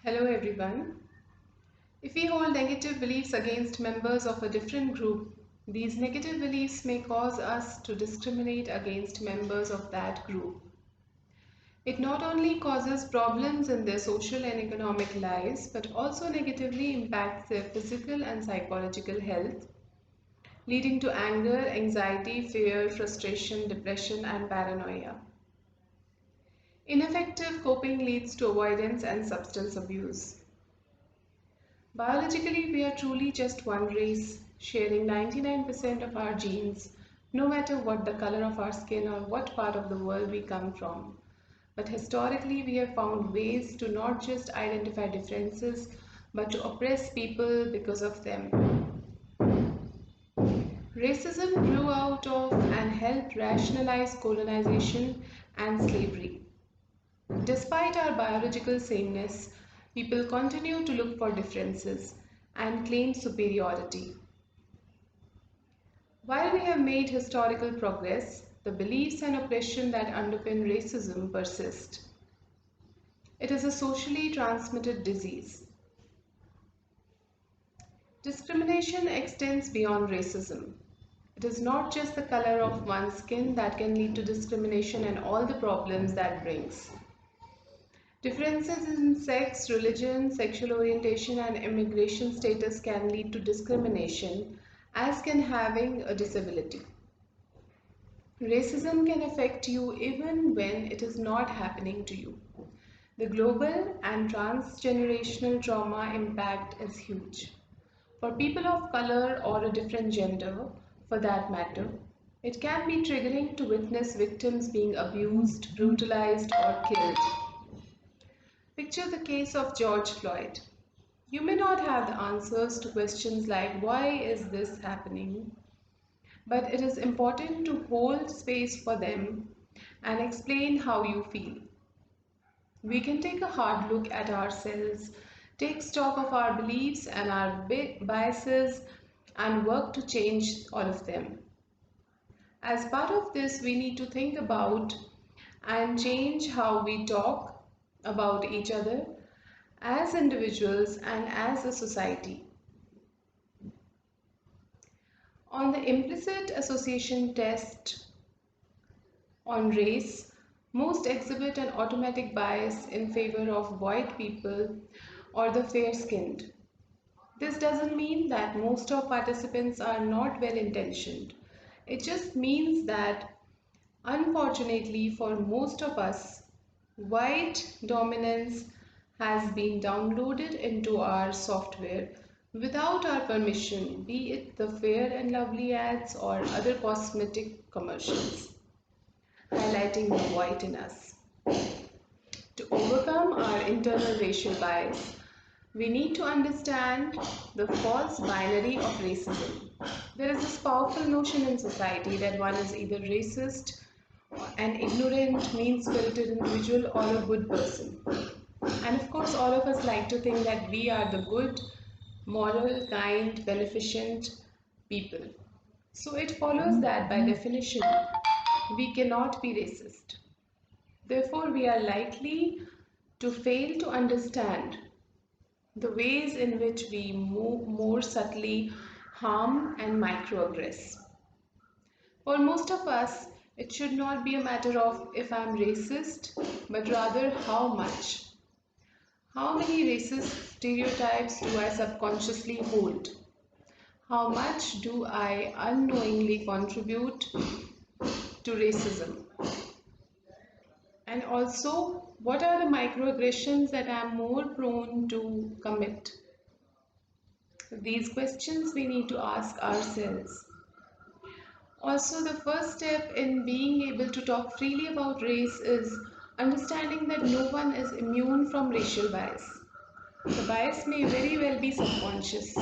Hello everyone. If we hold negative beliefs against members of a different group, these negative beliefs may cause us to discriminate against members of that group. It not only causes problems in their social and economic lives, but also negatively impacts their physical and psychological health, leading to anger, anxiety, fear, frustration, depression, and paranoia. Ineffective coping leads to avoidance and substance abuse. Biologically, we are truly just one race, sharing 99% of our genes, no matter what the color of our skin or what part of the world we come from. But historically, we have found ways to not just identify differences, but to oppress people because of them. Racism grew out of and helped rationalize colonization and slavery. Despite our biological sameness, people continue to look for differences and claim superiority. While we have made historical progress, the beliefs and oppression that underpin racism persist. It is a socially transmitted disease. Discrimination extends beyond racism. It is not just the color of one's skin that can lead to discrimination and all the problems that brings. Differences in sex, religion, sexual orientation, and immigration status can lead to discrimination, as can having a disability. Racism can affect you even when it is not happening to you. The global and transgenerational trauma impact is huge. For people of color or a different gender, for that matter, it can be triggering to witness victims being abused, brutalized, or killed. Picture the case of George Floyd. You may not have the answers to questions like why is this happening, but it is important to hold space for them and explain how you feel. We can take a hard look at ourselves, take stock of our beliefs and our biases, and work to change all of them. As part of this, we need to think about and change how we talk about each other as individuals and as a society. On the implicit association test on race, most exhibit an automatic bias in favor of white people or the fair skinned. This doesn't mean that most of participants are not well intentioned. It just means that, unfortunately, for most of us, white dominance has been downloaded into our software without our permission, be it the fair and lovely ads or other cosmetic commercials, highlighting the white in us. To overcome our internal racial bias, we need to understand the false binary of racism. There is this powerful notion in society that one is either racist, an ignorant, mean-spirited individual, or a good person. And of course, all of us like to think that we are the good, moral, kind, beneficent people. So it follows that by definition, we cannot be racist. Therefore, we are likely to fail to understand the ways in which we more subtly harm and microaggress. For most of us, it should not be a matter of if I'm racist, but rather how much. How many racist stereotypes do I subconsciously hold? How much do I unknowingly contribute to racism? And also, what are the microaggressions that I am more prone to commit? These questions we need to ask ourselves. Also, the first step in being able to talk freely about race is understanding that no one is immune from racial bias. The bias may very well be subconscious.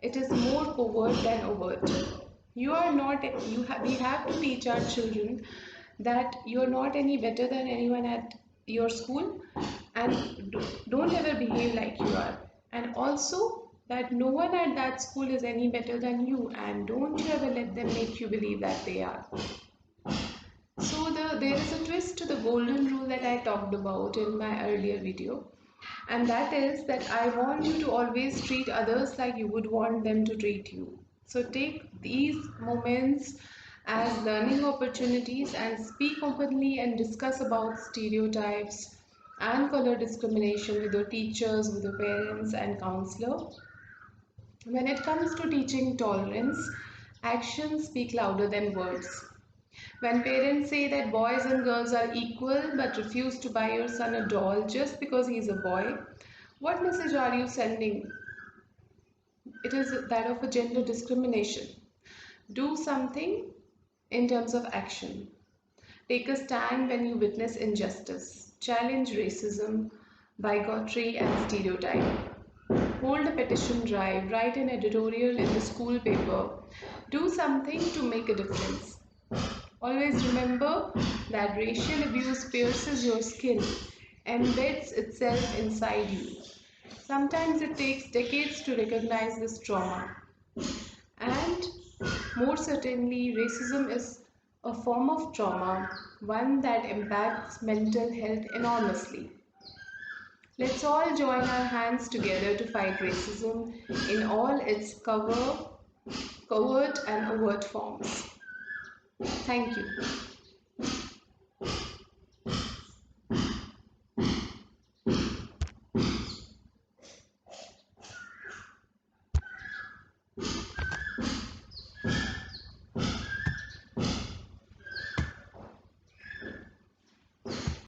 It is more covert than overt. You are not, we have to teach our children that you are not any better than anyone at your school and don't ever behave like you are. And also that no one at that school is any better than you and don't you ever let them make you believe that they are. So there is a twist to the golden rule that I talked about in my earlier video. and that is that I want you to always treat others like you would want them to treat you. So take these moments as learning opportunities and speak openly and discuss about stereotypes and color discrimination with your teachers, with your parents and counselor. When it comes to teaching tolerance, actions speak louder than words. When parents say that boys and girls are equal but refuse to buy your son a doll just because he's a boy, what message are you sending? It is that of a gender discrimination. Do something in terms of action. Take a stand when you witness injustice. Challenge racism, bigotry, and stereotype. Hold a petition drive. Write an editorial in the school paper. Do something to make a difference. Always remember that racial abuse pierces your skin, embeds itself inside you. Sometimes it takes decades to recognize this trauma. And more certainly, racism is a form of trauma, one that impacts mental health enormously. Let's all join our hands together to fight racism in all its covert and overt forms. Thank you.